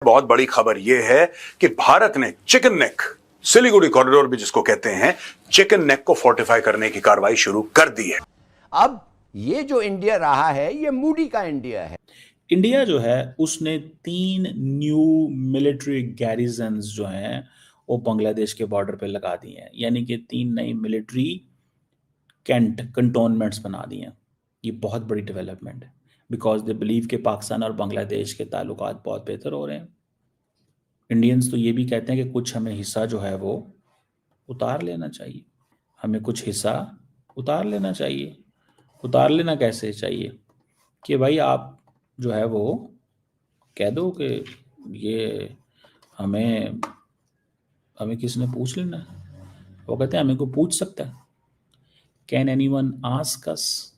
बहुत बड़ी खबर यह है कि भारत ने चिकन नेक सिलीगुड़ी कॉरिडोर भी जिसको कहते हैं चिकन नेक को फोर्टिफाई करने की कार्रवाई शुरू कर दी है। अब ये जो इंडिया रहा है ये मूडी का इंडिया है। इंडिया जो है उसने 3 न्यू मिलिट्री गैरिजन्स जो हैं वो बांग्लादेश के बॉर्डर पे लगा दी हैं, यानी कि 3 नई मिलिट्री कंटोनमेंट्स बना दिए हैं। ये बहुत बड़ी डेवलपमेंट है बिकॉज दे बिलीव कि पाकिस्तान और बांग्लादेश के ताल्लुकात बहुत बेहतर हो रहे हैं। इंडियंस तो ये भी कहते हैं कि कुछ हमें हिस्सा जो है वो उतार लेना चाहिए, हमें कुछ हिस्सा उतार लेना चाहिए। उतार लेना कैसे चाहिए कि भाई आप जो है वो कह दो कि ये हमें किसने पूछ लेना है। वो कहते हैं हमें को पूछ सकता है, कैन एनीवन आस्क अस।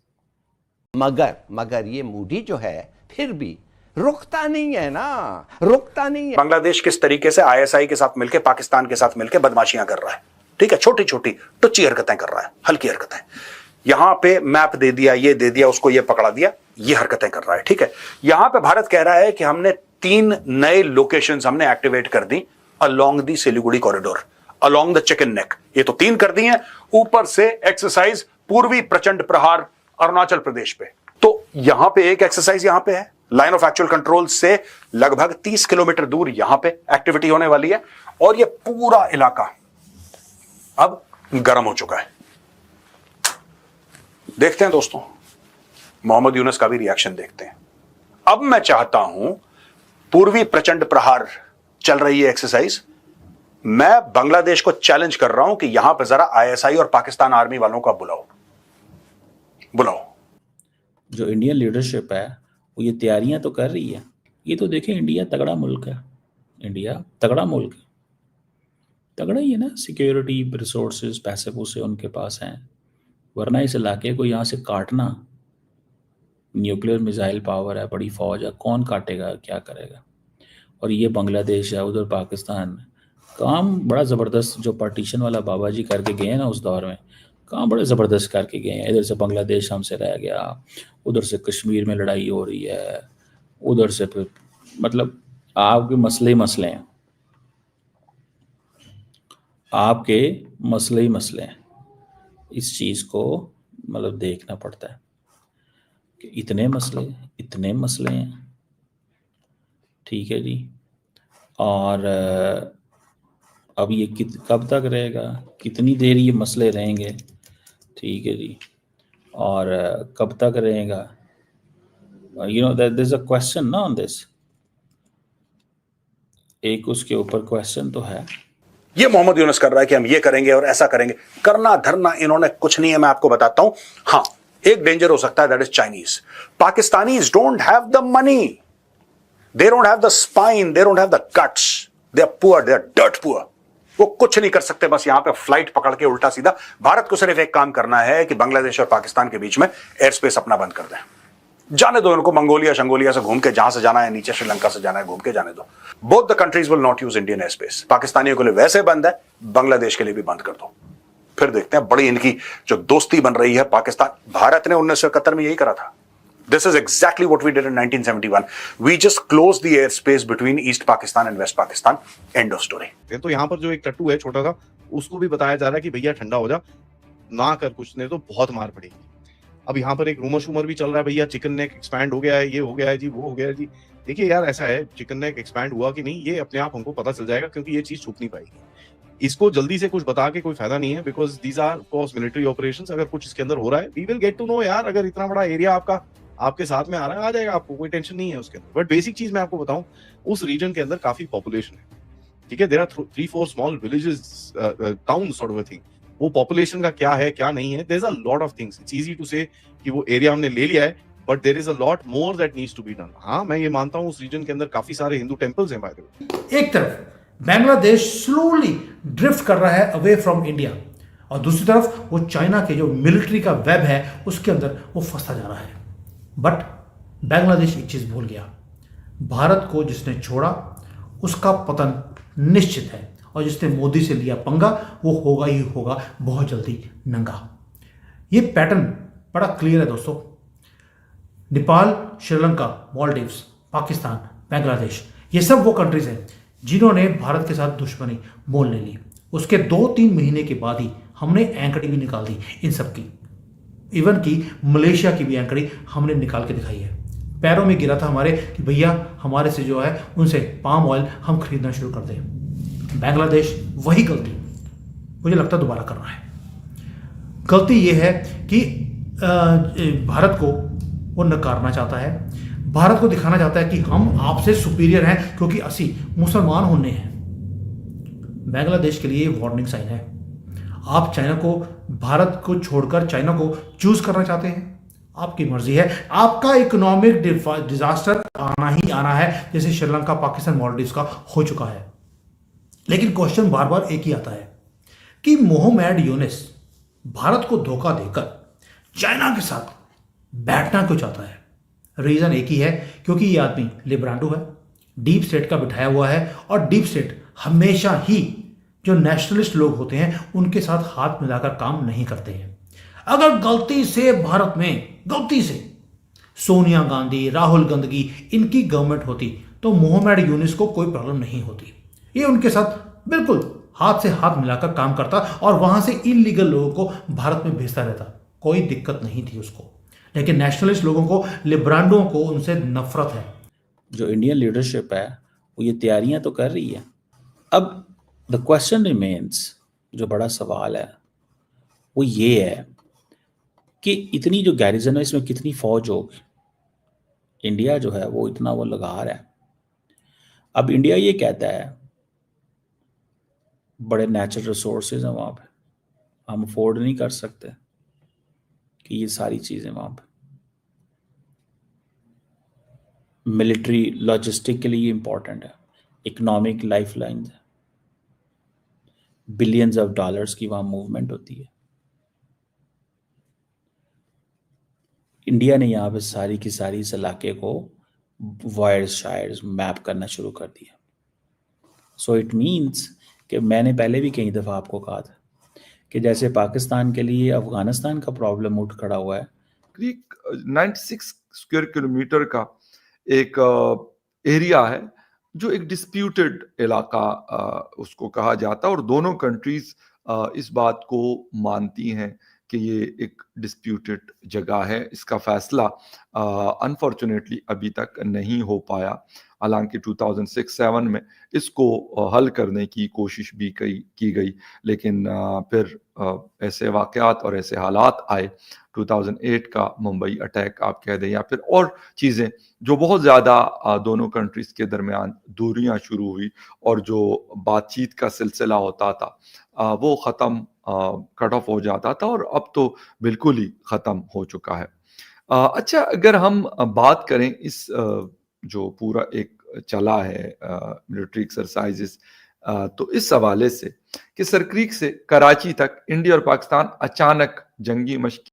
मगर ये मूडी जो है फिर भी रुकता नहीं है ना, रुकता नहीं है। बांग्लादेश किस तरीके से आईएसआई के साथ मिलकर पाकिस्तान के साथ मिलकर बदमाशियां कर रहा है, ठीक है, छोटी छोटी टुच्ची हरकतें कर रहा है, हल्की हरकतें। यहां पे मैप दे दिया, ये दे दिया, उसको ये पकड़ा दिया, ये हरकतें कर रहा है, ठीक है। यहां पे भारत कह रहा है कि हमने 3 नए लोकेशंस हमने एक्टिवेट कर दी along the Siliguri corridor, along the chicken neck. ये तो 3 कर दी हैं, ऊपर से एक्सरसाइज पूर्वी प्रचंड प्रहार अरुणाचल प्रदेश पे। तो यहां पे एक एक्सरसाइज यहां पे है, लाइन ऑफ एक्चुअल कंट्रोल से लगभग 30 किलोमीटर दूर यहां पे एक्टिविटी होने वाली है और ये पूरा इलाका अब गर्म हो चुका है। देखते हैं दोस्तों, मोहम्मद यूनुस का भी रिएक्शन देखते हैं। अब मैं चाहता हूं, पूर्वी प्रचंड प्रहार चल रही है एक्सरसाइज, मैं बांग्लादेश को चैलेंज कर रहा हूं कि यहां पर जरा आईएसआई और पाकिस्तान आर्मी वालों का बुलाओ। जो इंडियन लीडरशिप है वो ये तैयारियां तो कर रही है। ये तो देखें, इंडिया तगड़ा मुल्क है, इंडिया तगड़ा मुल्क है, तगड़ा ही है ना। सिक्योरिटी, रिसोर्सेज, पैसे पूसे उनके पास हैं, वरना इस इलाके को यहाँ से काटना, न्यूक्लियर मिसाइल पावर है, बड़ी फौज है, कौन काटेगा, क्या करेगा। और ये बांग्लादेश है, उधर पाकिस्तान, काम बड़ा ज़बरदस्त जो पार्टीशन वाला बाबा जी करके गए ना उस दौर में, काम बड़े ज़बरदस्त करके गए हैं। इधर से बांग्लादेश हमसे रह गया, उधर से कश्मीर में लड़ाई हो रही है, उधर से फिर मतलब आपके मसले ही मसले हैं, आपके मसले ही मसले हैं। इस चीज़ को मतलब देखना पड़ता है कि इतने मसले हैं, ठीक है जी। और अब ये कब तक रहेगा, कितनी देर ये मसले रहेंगे, ठीक है जी, और कब तक रहेगा। You know there is a question ना ऑन दिस, एक उसके ऊपर क्वेश्चन तो है। ये मोहम्मद यूनुस कर रहा है कि हम ये करेंगे और ऐसा करेंगे, करना धरना इन्होंने कुछ नहीं है। मैं आपको बताता हूं, हां एक डेंजर हो सकता है, that is Chinese. Pakistanis don't have the money, they don't have the spine, they don't have the guts, they are poor, they are dirt poor. वो कुछ नहीं कर सकते, बस यहां पे फ्लाइट पकड़ के उल्टा सीधा। भारत को सिर्फ एक काम करना है कि बांग्लादेश और पाकिस्तान के बीच में एयर स्पेस अपना बंद कर दें, जाने दो उनको, मंगोलिया शंगोलिया से घूम के जहां से जाना है, नीचे श्रीलंका से जाना है, घूम के जाने दो। Both the countries will not use Indian air space. पाकिस्तानियों के लिए वैसे बंद है, बांग्लादेश के लिए भी बंद कर दो, फिर देखते हैं। बड़ी इनकी जो दोस्ती बन रही है पाकिस्तान भारत ने 1971 में यही करा था। This is exactly what we did in 1971. We just closed the airspace between East Pakistan and West Pakistan. End of story. तो यहाँ पर जो एक टट्टू है छोटा सा, उसको भी बताया जा रहा है कि भैया ठंडा हो जा, ना कर कुछ, नहीं तो बहुत मार पड़ेगी। अब यहाँ पर एक रूमर शूमर भी चल रहा है, भैया चिकन नेक एक्सपैंड हो गया है, ये हो गया है जी, वो हो गया है जी। देखिए यार, ऐसा है, चिकन नेक एक्सपैंड हुआ कि नहीं ये अपने आप हमको पता चल जाएगा, क्योंकि ये चीज छुप नहीं पाएगी। इसको जल्दी से कुछ बता के कोई फायदा नहीं है, because these are cause military operations. अगर कुछ इसके अंदर हो रहा है, we will get to know यार। अगर इतना बड़ा एरिया आपके साथ में आ रहा है, आ जाएगा, आपको कोई टेंशन नहीं है उसके अंदर। बट बेसिक चीज मैं आपको बताऊं, उस रीजन के अंदर काफी पॉपुलेशन है, ठीक है। There are 3-4 small villages, town sort of thing. वो पॉपुलेशन का क्या है क्या नहीं है, there is a lot of things. It's easy to say कि वो एरिया हमने ले लिया है, but there is a lot more that needs to be done. हाँ, मैं ये मानता हूँ उस रीजन के अंदर काफी सारे हिंदू टेम्पल्स हैं। बाय द वे, एक तरफ बांग्लादेश स्लोली ड्रिफ्ट कर रहा है अवे फ्रॉम इंडिया, और दूसरी तरफ वो चाइना के जो मिलिट्री का वेब है उसके अंदर वो फंसता जा रहा है। बट बांग्लादेश एक चीज भूल गया, भारत को जिसने छोड़ा उसका पतन निश्चित है, और जिसने मोदी से लिया पंगा वो होगा ही होगा बहुत जल्दी नंगा। ये पैटर्न बड़ा क्लियर है दोस्तों। नेपाल, श्रीलंका, मालदीव्स, पाकिस्तान, बांग्लादेश, ये सब वो कंट्रीज हैं जिन्होंने भारत के साथ दुश्मनी मोल ले ली। उसके 2-3 महीने के बाद ही हमने एंकड़ी भी निकाल दी इन सब की। इवन की मलेशिया की भी एंकड़ी हमने निकाल के दिखाई है। पैरों में गिरा था हमारे कि भैया हमारे से जो है उनसे पाम ऑयल हम खरीदना शुरू कर दें। बांग्लादेश वही गलती मुझे लगता है दोबारा कर रहा है। गलती यह है कि भारत को वो नकारना चाहता है, भारत को दिखाना चाहता है कि हम आपसे सुपीरियर हैं क्योंकि असी मुसलमान होने हैं। बांग्लादेश के लिए वार्निंग साइन है। आप चाइना को, भारत को छोड़कर चाइना को चूज करना चाहते हैं, आपकी मर्जी है। आपका इकोनॉमिक डिजास्टर आना ही आना है, जैसे श्रीलंका, पाकिस्तान, मालदीव्स का हो चुका है। लेकिन क्वेश्चन बार बार एक ही आता है कि मोहम्मद यूनुस भारत को धोखा देकर चाइना के साथ बैठना क्यों चाहता है? रीजन एक ही है, क्योंकि ये आदमी लिब्रांडो है, डीप स्टेट का बिठाया हुआ है, और डीप स्टेट हमेशा ही जो नेशनलिस्ट लोग होते हैं उनके साथ हाथ मिलाकर काम नहीं करते हैं। अगर गलती से भारत में, गलती से सोनिया गांधी, राहुल गांधी इनकी गवर्नमेंट होती तो मोहम्मद यूनुस को कोई प्रॉब्लम नहीं होती। ये उनके साथ बिल्कुल हाथ से हाथ मिलाकर काम करता और वहां से इलीगल लोगों को भारत में भेजता रहता, कोई दिक्कत नहीं थी उसको। लेकिन नेशनलिस्ट लोगों को, लिब्रांडो को उनसे नफरत है। जो इंडियन लीडरशिप है वो ये तैयारियां तो कर रही है। अब द क्वेश्चन रिमेन्स, जो बड़ा सवाल है वो ये है कि इतनी जो गैरिजन है इसमें कितनी फौज होगी। इंडिया जो है वो इतना वो लगा रहा है। अब इंडिया ये कहता है बड़े नेचुरल रिसोर्सेज हैं वहाँ पे, हम अफोर्ड नहीं कर सकते कि ये सारी चीज़ें वहाँ पे मिलिट्री लॉजिस्टिक के लिए इंपॉर्टेंट है, इकोनॉमिक लाइफ लाइन है, बिलियंस ऑफ डॉलर्स की वहाँ मूवमेंट होती है। इंडिया ने यहाँ पे सारी की सारी इस इलाके को वायर्स शायर्स मैप करना शुरू कर दिया। सो इट मीन्स कि मैंने पहले भी कई दफ़ा आपको कहा था कि जैसे पाकिस्तान के लिए अफगानिस्तान का प्रॉब्लम उठ खड़ा हुआ है, क्रीक 96 स्क्वायर किलोमीटर का एक एरिया है जो एक डिस्प्यूटेड इलाका उसको कहा जाता है, और दोनों कंट्रीज इस बात को मानती हैं कि ये एक डिस्प्यूटेड जगह है। इसका फैसला अनफॉर्चुनेटली अभी तक नहीं हो पाया, हालांकि 2006-07 में इसको हल करने की कोशिश भी की गई, लेकिन फिर ऐसे वाक़यात और ऐसे हालात आए, 2008 का मुंबई अटैक आप कह दें, या फिर और चीज़ें जो बहुत ज़्यादा दोनों कंट्रीज़ के दरमियान दूरियां शुरू हुई, और जो बातचीत का सिलसिला होता था वो ख़त्म, कट ऑफ हो जाता था, और अब तो बिल्कुल ही ख़त्म हो चुका है। अच्छा, अगर हम बात करें इस जो पूरा एक चला है मिलिट्री एक्सरसाइजेस, तो इस हवाले से कि सरक्रीक से कराची तक इंडिया और पाकिस्तान अचानक जंगी मशक